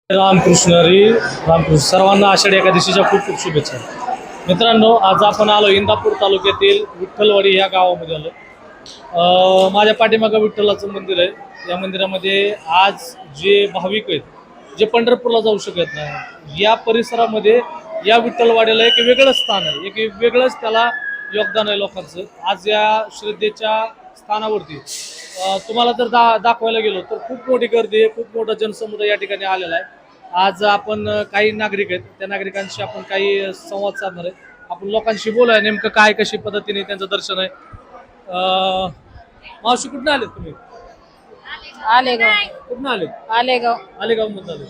रामकृष्ण हरी. रामकृष्ण सर्वांना आषाढी एकादशीच्या खूप खूप शुभेच्छा. मित्रांनो, आज आपण आलो इंदापूर तालुक्यातील विठ्ठलवाडी या गावामध्ये आलो. माझ्या पाठीमागं विठ्ठलाचं मंदिर आहे. या मंदिरामध्ये आज जे भाविक आहेत जे पंढरपूरला जाऊ शकत नाही, या परिसरामध्ये या विठ्ठलवाडीला एक वेगळं स्थान आहे, एक वेगळंच त्याला योगदान आहे लोकांचं. आज या श्रद्धेच्या स्थानावरती तुम्हाला जर दाखवायला गेलो तर खूप मोठी गर्दी आहे, खूप मोठा जनसमुदाय या ठिकाणी आलेला आहे. आज आपण काही नागरिक आहेत, त्या नागरिकांशी आपण काही संवाद साधणार आहे. आपण लोकांशी बोलाय नेमकं काय कशी पद्धतीने त्यांचं दर्शन आहे. मावशी कुठून आलेत तुम्ही? आलेगाव. कुठून आलेत? आलेगाव. आलेगाव मधून आले.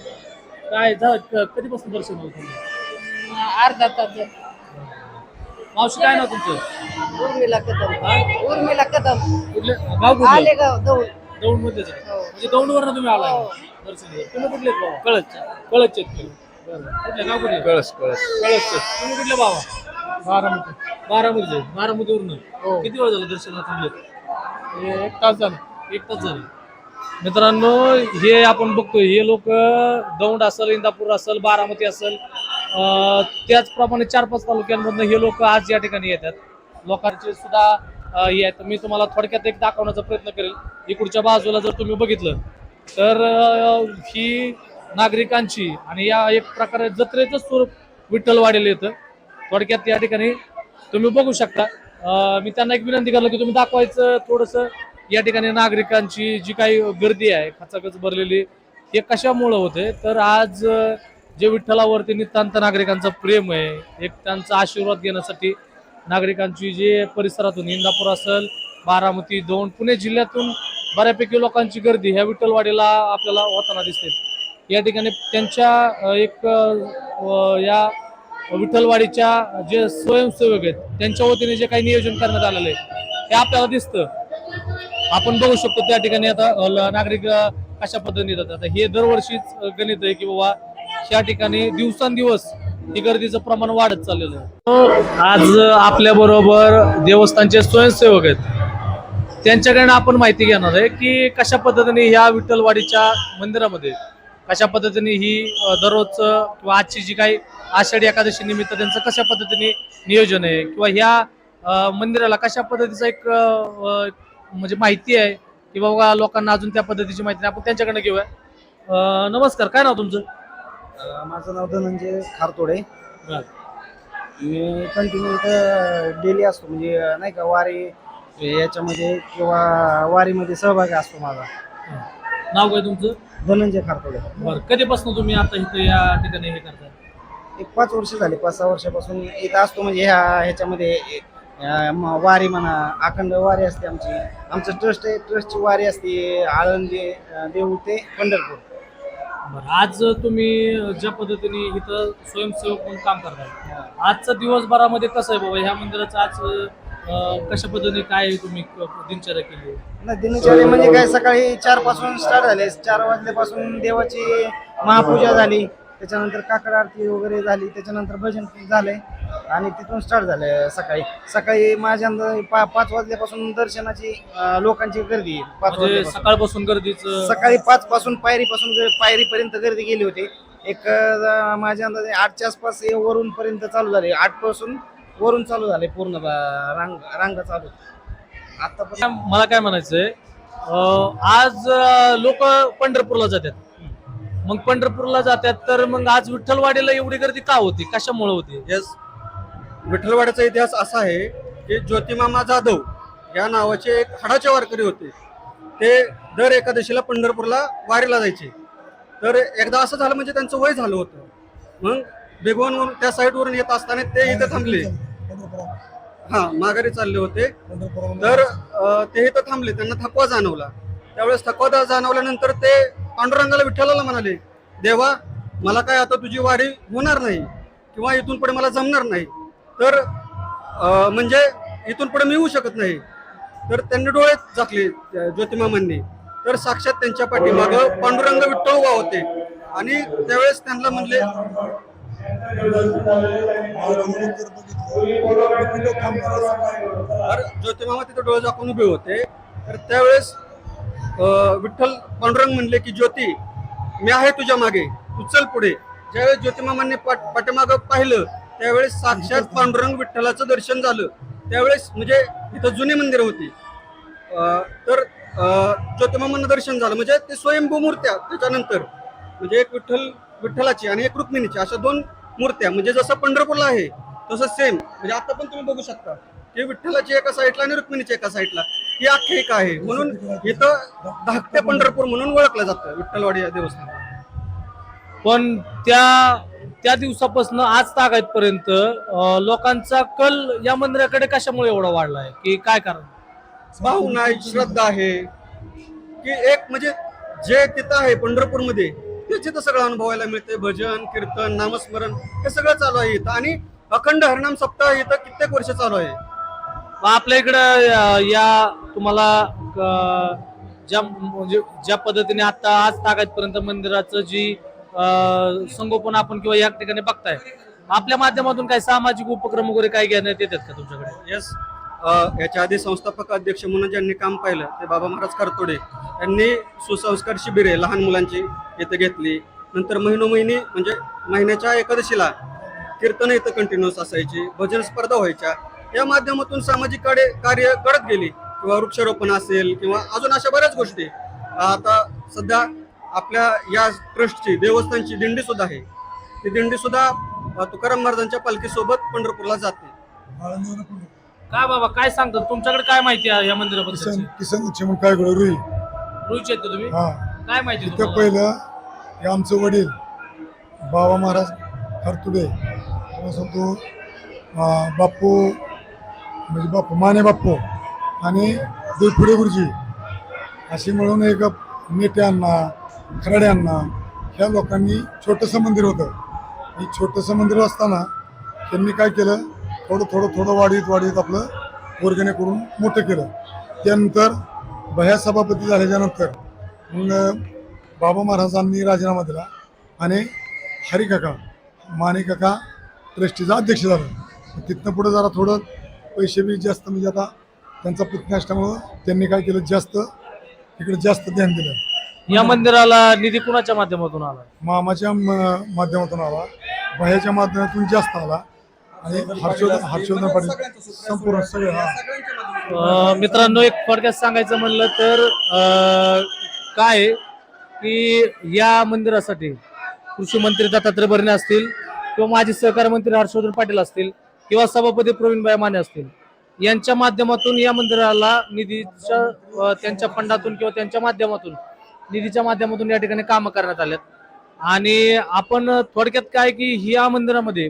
काय कधीपासून दर्शन होतं तुम्हाला? अर्धा तास झाला. मावशी काय नाव तुमचं? उर्मिला कदम. उर्मिला कदम. कुठले गाव कुठलं? आलेगाव दौड. दौंड मध्येच आहे. हो. म्हणजे दौंडवरनं तुम्ही आलाय हो. दर्शन घ्यायला. तुम्ही कुठले आहेत बाबा? कळच आहेत. बरं. कुठले गाव कुठले? कळच. तुम्ही कुठले बाबा? बारामती. बारामतीवरून हो. किती वेळ झालं दर्शनाला थांबले? एक तास झाला. एक तास झालं. मित्रांनो, हे आपण बघतोय हे लोक दौंड असेल, इंदापूर असेल, बारामती असेल, त्याचप्रमाणे 4-5 तालुक्यांमधून हे लोक आज या ठिकाणी येतात. लोकांचे सुद्धा हे आहेत. मी तुम्हाला थोडक्यात एक दाखवण्याचा प्रयत्न करेल. इकडच्या बाजूला जर तुम्ही बघितलं तर ही नागरिकांची आणि या एक प्रकारे जत्रेचं स्वरूप विठ्ठलवाडीला येतं. थोडक्यात या ठिकाणी तुम्ही बघू शकता. मी त्यांना एक विनंती करलो की तुम्ही दाखवायचं थोडंसं या ठिकाणी नागरिकांची जी काही गर्दी आहे खचाखच भरलेली, हे कशामुळं होते तर आज जे विठ्ठलावरती नितांत नागरिकांचं प्रेम आहे, एक त्यांचा आशीर्वाद घेण्यासाठी नागरिकांची जे परिसरातून इंदापूर असेल, बारामती, दौंड, पुणे जिल्ह्यातून बऱ्यापैकी लोकांची गर्दी ह्या विठ्ठलवाडीला आपल्याला होताना दिसते. या ठिकाणी त्यांच्या एक या विठ्ठलवाडीच्या जे स्वयंसेवक आहेत त्यांच्या वतीने जे काही नियोजन करण्यात आलेलं आहे हे आपल्याला दिसतं. आपण बघू शकतो त्या ठिकाणी आता नागरिक कशा पद्धतीने येतात. आता हे दरवर्षीच गणित आहे की बाबा या ठिकाणी दिवसांदिवस ही गर्दीचं प्रमाण वाढत चाललेलं आहे. आज आपल्या बरोबर देवस्थानचे स्वयंसेवक आहेत, त्यांच्याकडे आपण माहिती घेणार आहे की कशा पद्धतीने ह्या विठ्ठलवाडीच्या मंदिरामध्ये कशा पद्धतीने ही दररोज किंवा आजची जी काही आषाढी एकादशी निमित्त त्यांचं कशा पद्धतीने नियोजन आहे किंवा ह्या मंदिराला कशा पद्धतीचा एक म्हणजे माहिती आहे की बाबा लोकांना अजून त्या पद्धतीची माहिती नाही. आपण त्यांच्याकडे घेऊया. नमस्कार, काय नाव तुमचं? माझं नाव धनंजय खारतोडे. मी कंटिन्यू इथं डेली असतो, म्हणजे नाही का वारी याच्यामध्ये किंवा वारीमध्ये सहभागी असतो माझा. नाव काय तुमचं? धनंजय खारतोडे. बरं, कधीपासून तुम्ही आता इथं या ठिकाणी हे करताय? एक 5 वर्ष झाले, 5-6 वर्षापासून इथं असतो. म्हणजे ह्याच्यामध्ये वारी म्हणा, अखंड वारी असते आमची. आमचं ट्रस्ट आहे, ट्रस्टची वारी असते आळंदी देऊ ते पंढरपूर. बरं, आज तुम्ही ज्या पद्धतीने इथं स्वयंसेवक म्हणून काम करताय, आजचा दिवसभरामध्ये कसं आहे बाबा ह्या मंदिराचं आज कशा पद्धतीने काय तुम्ही दिनचर्या केली? नाही, दिनचर्या म्हणजे काय, सकाळी 4 पासून स्टार्ट झाले. 4 वाजल्यापासून देवाची महापूजा झाली, त्याच्यानंतर काकड आरती वगैरे झाली, त्याच्यानंतर भजन झालंय आणि तिथून स्टार्ट झालंय. सकाळी माझ्या अंदाजे 5 वाजल्यापासून दर्शनाची लोकांची गर्दी. 5 म्हणजे सकाळपासून गर्दीच सकाळी 5 पासून पायरीपर्यंत गर्दी गेली होती. एक माझ्या अंदाजे 8च्या आसपास वरून पर्यंत चालू झाले. 8 पासून वरून चालू झाले, पूर्ण रांगा चालू. आता मला काय म्हणायचंय, आज लोक पंढरपूरला जातात. मग पंढरपूरला जातात तर मग आज विठ्ठलवाडीला एवढी गर्दी का होती, कशामुळे होती? विठ्ठलवाड्याचा इतिहास असा आहे की ज्योतिमामा जाधव या नावाचे एक हाडाचे वारकरी होते. ते दर एकादशीला पंढरपूरला वारीला जायचे. तर एकदा असं झालं, म्हणजे त्यांचं वय झालं होतं. मग बेगवनवरून त्या साईडवरून येत असताना ते इथं थांबले. माघारी चालले होते. तर ते इथं थांबले, त्यांना थकवा जाणवला. त्यावेळेस थकवा जाणवल्यानंतर ते पांडुरंगाला, विठ्ठलाला म्हणाले, देवा मला काय आता तुझी वारी होणार नाही किंवा इथून पुढे मला जमणार नाही, तर म्हणजे इथून पुढे मी येऊ शकत नाही. तर त्यांनी डोळे झाकले ज्योतिमामांनी. तर साक्षात त्यांच्या पाठीमागं पांडुरंग विठ्ठल उभा होते आणि त्यावेळेस त्यांना म्हणले, तर ज्योतिमामा तिथे डोळे झाकून उभे होते. तर त्यावेळेस विठ्ठल पांडुरंग म्हणले की ज्योती, मी आहे तुझ्या मागे, तू चल पुढे. ज्यावेळेस ज्योतिमामांनी पाठीमागं पाहिलं त्यावेळेस साक्षात पांडुरंग विठ्ठलाचं दर्शन झालं. त्यावेळेस म्हणजे इथं जुनी मंदिरं होती, तर ज्योतिमामांना दर्शन झालं. म्हणजे ते स्वयंभू मूर्त्या त्याच्यानंतर म्हणजे एक विठ्ठलाची आणि एक रुक्मिणीची अशा 2 मूर्त्या, म्हणजे जसं पंढरपूरला आहे तसं सेम. म्हणजे आता पण तुम्ही बघू शकता की विठ्ठलाची एका साईडला आणि रुक्मिणीची एका साईडला ही आख्यायिका आहे. म्हणून इथं धाकटे पंढरपूर म्हणून ओळखलं जातं विठ्ठलवाडी या देवस्थान. पण त्या दिवसापासून आज तागायतपर्यंत लोकांचा कल या मंदिराकडे कशामुळे एवढा वाढलाय, की काय कारण? भावना आहे, श्रद्धा आहे, की एक म्हणजे जे तिथं आहे पंढरपूरमध्ये ते तिथं सगळं अनुभवायला मिळते. भजन, कीर्तन, नामस्मरण हे सगळं चालू आहे इथं. आणि अखंड हरिनाम सप्ताह इथं कित्येक वर्ष चालू आहे. मग आपल्या इकडं या तुम्हाला म्हणजे ज्या पद्धतीने आता आज तागायतपर्यंत मंदिराचं जी संगोपन आपण किंवा या ठिकाणी बघताय, आपल्या माध्यमातून काही सामाजिक उपक्रम वगैरे काही घेण्यात येतात का तुमच्याकडे? यस, याच्या आधी संस्थापक अध्यक्ष म्हणून ज्यांनी काम पाहिलं ते बाबा महाराज करतोडे यांनी सुसंस्कार शिबिरे लहान मुलांची इथं घेतली. नंतर महिनोमहिनी म्हणजे महिन्याच्या एकादशीला कीर्तन इथं कंटिन्युअस असायची, भजन स्पर्धा व्हायच्या. या माध्यमातून सामाजिक कार्य करत गेली, किंवा वृक्षारोपण असेल किंवा अजून अशा बऱ्याच गोष्टी. आता सध्या आपल्या या ट्रस्टची देवस्थानची दिंडी सुद्धा आहे. ती दिंडी सुद्धा तुकाराम महाराजांच्या पालखीसोबत पंढरपूरला जाते. काय बाबा काय सांगतात, तुमच्याकडे काय माहिती आहे या मंदिराबद्दल? किसन लक्ष्मण काय गड रुई. रुईचे आहेत का तुम्ही? हा, काय माहिती तिथं तुम्हाला? पहिलं हे आमचं वडील बाबा महाराज खरतुडे, सांगतो बाप्पू म्हणजे बाप्पू माने बाप्पू आणि देवपुडे गुरुजी अशी मिळून एक नेत्यांना खराड्यांना ह्या लोकांनी छोटंसं मंदिर होतं. हे छोटंसं मंदिर असताना त्यांनी काय केलं, थोडं वाढीत आपलं वर्गणी करून मोठं केलं. त्यानंतर भया सभापती झाल्याच्यानंतर मग बाबा महाराजांनी राजीनामा दिला आणि हरिकाका माणिकाका ट्रस्टीचा अध्यक्ष झाला. तिथनं पुढे जरा थोडं पैसे बी जास्त म्हणजे आता त्यांचा पुतण्या असल्यामुळं त्यांनी काय केलं, इकडे जास्त ध्यान दिलं. या मंदिराला निधी कुणाच्या माध्यमातून आला? मामाच्या माध्यमातून आला, भयाच्या माध्यमातून जास्त आला आणि हर्षवर्धन पाटील संपूर्ण सगळे. मित्रांनो, एक थोडक्यात सांगायचं म्हणलं तर काय आहे की या मंदिरासाठी कृषी मंत्री दत्तात्रय भरणे असतील किंवा माजी सहकार मंत्री हर्षवर्धन पाटील असतील किंवा सभापती प्रवीणभाई माने असतील, यांच्या माध्यमातून या मंदिराला निधीच्या त्यांच्या फंडातून किंवा त्यांच्या माध्यमातून निधीच्या माध्यमातून या ठिकाणी कामं करण्यात आल्यात. आणि आपण थोडक्यात काय की या मंदिरामध्ये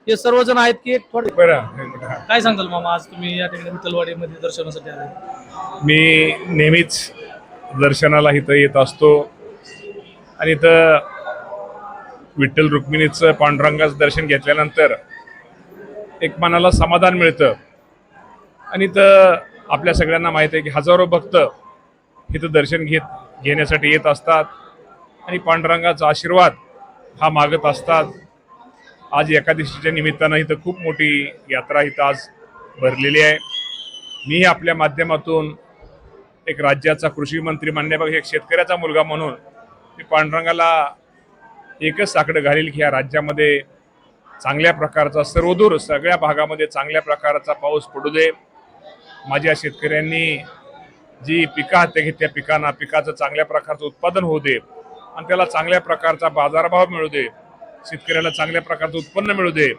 हे सर्वजण आहेत की एक काय सांगाल मामा, आज तुम्ही या ठिकाणी विठ्ठलवाडीमध्ये दर्शनासाठी आले? मी नेहमीच दर्शनाला इथं येत असतो आणि इथं विठ्ठल रुक्मिणीचं पांडुरंगाचं दर्शन घेतल्यानंतर एक मनाला समाधान मिळतं. आणि इथं आपल्या सगळ्यांना माहीत आहे की हजारो भक्त इथं दर्शन घेण्यासाठी येत असतात आणि पांडुरंगाचा आशीर्वाद हा मागत असतात. आज एकादशीच्या निमित्तानं इथं खूप मोठी यात्रा इथं आज भरलेली आहे. मी आपल्या माध्यमातून एक राज्याचा कृषी मंत्री म्हणण्यापेक्षा एक शेतकऱ्याचा मुलगा म्हणून मी पांडुरंगाला एकच साकडं घालील की या राज्यामध्ये चांगल्या प्रकारचा सर्वदूर सगळ्या भागामध्ये चांगल्या प्रकारचा पाऊस पडू दे. माझ्या शेतकऱ्यांनी जी पिकं हाती घेत त्या पिकाचं चांगल्या प्रकारचं उत्पादन होऊ दे आणि त्याला चांगल्या प्रकारचा बाजारभाव मिळू दे, शेतकऱ्याला चांगल्या प्रकारचं उत्पन्न मिळू दे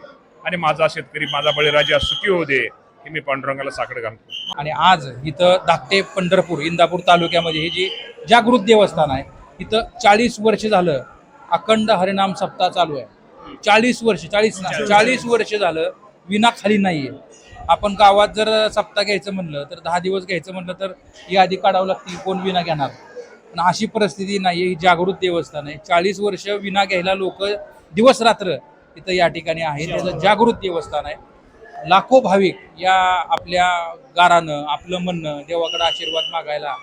आणि माझा शेतकरी माझा बळीराजा सुखी होऊ दे, हे मी पांडुरंगाला साकडं घालतो. आणि आज इथं धाकटे पंढरपूर इंदापूर तालुक्यामध्ये हे जी जागृत देवस्थान आहे, इथं 40 वर्ष झालं अखंड हरिनाम सप्ताह चालू आहे. 40 वर्ष झालं विना खाली नाहीये. आपण गावात जर सप्ताह घ्यायचं म्हणलं तर 10 दिवस घ्यायचं म्हणलं तर यादी काढावं लागते, कोण विना घेणार. पण अशी परिस्थिती नाहीये. ही जागृत देवस्थान आहे. 40 वर्ष विना घ्यायला लोक दिवस रात्र इथं या ठिकाणी आहे. त्याचं जागृत देवस्थान आहे. लाखो भाविक या आपल्या गारानं आपलं म्हणणं देवाकडे आशीर्वाद मागायला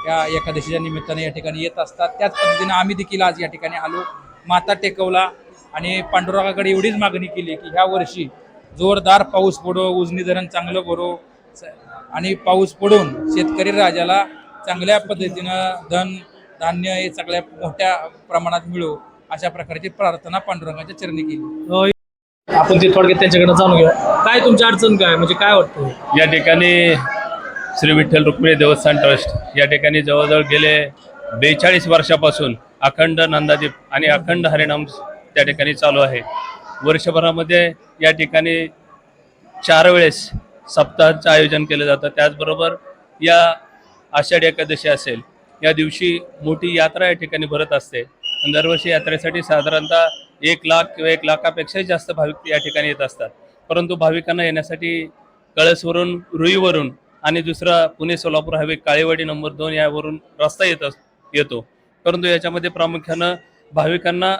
या एकादशीच्या निमित्ताने या ठिकाणी येत असतात. त्याच पद्धतीने आम्ही देखील आज या ठिकाणी आलो, माता टेकवला आणि पांडुरंगाकडे एवढीच मागणी केली की ह्या वर्षी जोरदार पाऊस पडो, उजनी धरण चांगलं भरो आणि पाऊस पडून शेतकरी राजाला चांगल्या पद्धतीनं धन धान्य हे सगळ्या मोठ्या प्रमाणात मिळो अशा प्रकारची प्रार्थना पांडुरंगाच्या चरणी केली. आपण ते थोडक्यात त्यांच्याकडे जाणून घेऊया. काय तुमची अडचण काय, म्हणजे काय वाटतं? या ठिकाणी श्री विठ्ठल रुक्मिणी देवस्थान ट्रस्ट या ठिकाणी जवळजवळ गेले 42 वर्षापासून अखंड नंदादीप आणि अखंड हरिनाम त्या ठिकाणी चालू आहे. वर्षभरामध्ये या ठिकाणी 4 वेळेस सप्ताहाचं आयोजन केलं जातं. त्याचबरोबर या आषाढी एकादशी असेल, या दिवशी मोठी यात्रा या ठिकाणी भरत असते. दरवर्षी यात्रेसाठी साधारणतः 1 लाख किंवा 1 लाखापेक्षाही जास्त भाविक या ठिकाणी येत असतात. परंतु भाविकांना येण्यासाठी कळसवरून, रुईवरून आणि दुसरा पुणे सोलापूर हायवे काळेवाडी नंबर 2 यावरून रस्ता येतो. परंतु याच्यामध्ये प्रामुख्यानं भाविकांना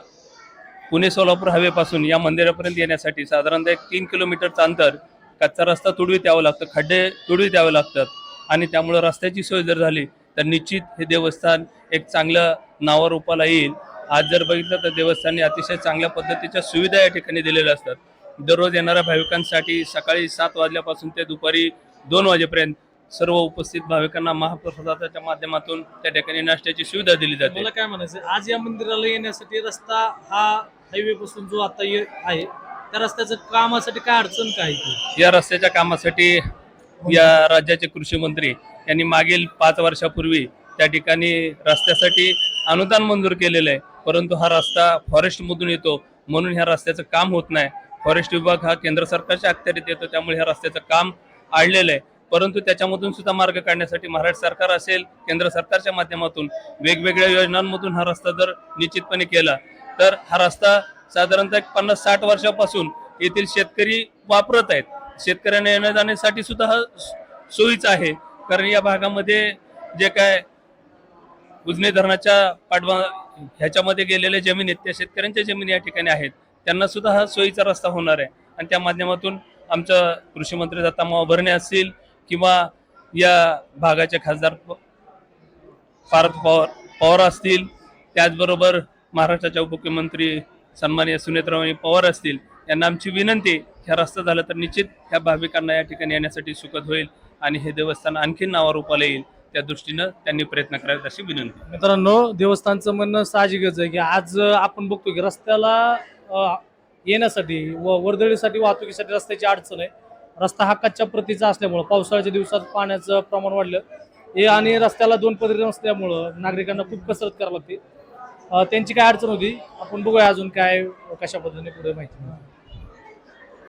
पुणे सोलापूर हायवेपासून या मंदिरापर्यंत येण्यासाठी साधारणतः 3 किलोमीटरचं अंतर कच्चा रस्ता तुडवीत यावं लागतं, खड्डे तुडवीत यावे लागतात. आणि त्यामुळं रस्त्याची सोय जर झाली तर निश्चित हे देवस्थान एक चांगलं नावारूपाला येईल. आज जर बघितलं तर देवस्थानाने अतिशय चांगल्या पद्धतीच्या सुविधा या ठिकाणी दिलेल्या असतात. दररोज येणाऱ्या भाविकांसाठी सकाळी 7 वाजल्यापासून ते दुपारी 2 वाजेपर्यंत सर्व उपस्थित भाविकांना महाप्रसादाच्या माध्यमातून त्या ठिकाणी नाश्त्याची सुविधा दिली जाते. मला काय म्हणायचं, आज या मंदिराला येण्यासाठी रस्ता हा हायवे पासून जो आता आहे त्या रस्त्याचं कामासाठी काय अडचण काय आहे? या रस्त्याच्या कामासाठी या राज्याचे कृषी मंत्री यांनी मागील 5 वर्षापूर्वी त्या ठिकाणी रस्त्यासाठी अनुदान मंजूर केलेलं आहे. परंतु हा रस्ता फॉरेस्टमधून येतो म्हणून ह्या रस्त्याचं काम होत नाही. फॉरेस्ट विभाग हा केंद्र सरकारच्या अखत्यारीत येतो, त्यामुळे ह्या रस्त्याचं काम आडलेलं आहे. परंतु त्याच्यामधून सुद्धा मार्ग काढण्यासाठी महाराष्ट्र सरकार असेल, केंद्र सरकारच्या माध्यमातून वेगवेगळ्या योजनांमधून हा रस्ता जर निश्चितपणे केला तर हा रस्ता साधारणतः 50-60 वर्षापासून येथील शेतकरी वापरत आहेत. शेतकऱ्यांना येण्या जाण्यासाठी सुद्धा हा सोयीचा आहे. कारण या भागामध्ये जे काय उजनी धरणाच्या ह्याच्यामध्ये गेलेल्या जमिनी आहेत त्या शेतकऱ्यांच्या जमिनी या ठिकाणी आहेत, त्यांना सुद्धा हा सोयीचा रस्ता होणार आहे. आणि त्या माध्यमातून आमच्या कृषी मंत्री दत्तामाव भरणे असतील किंवा या भागाचे खासदार पार्थ पवार असतील, त्याचबरोबर महाराष्ट्राचे उपमुख्यमंत्री सन्माननीय सुनेत्राव पवार असतील, यांना आमची विनंती, ह्या रस्ता झाला तर निश्चित ह्या भाविकांना या ठिकाणी येण्यासाठी सुखद होईल आणि हे देवस्थान आणखी नावारूपाला येईल. त्या दृष्टीनं त्यांनी प्रयत्न करावेत अशी विनंती. मित्रांनो, देवस्थानचं म्हणणं साहजिकच आहे की आज आपण बघतो की रस्त्याला येण्यासाठी व वर्दळीसाठी वाहतुकीसाठी रस्त्याची अडचण आहे. रस्ता हा कच्च्या प्रतीचा असल्यामुळं पावसाळ्याच्या दिवसात पाण्याचं प्रमाण वाढलं हे आणि रस्त्याला 2 पदरी नसल्यामुळं नागरिकांना खूप कसरत करावी लागते. त्यांची काय अडचण होती आपण बघूया अजून काय कशा पद्धतीने पुढे माहिती.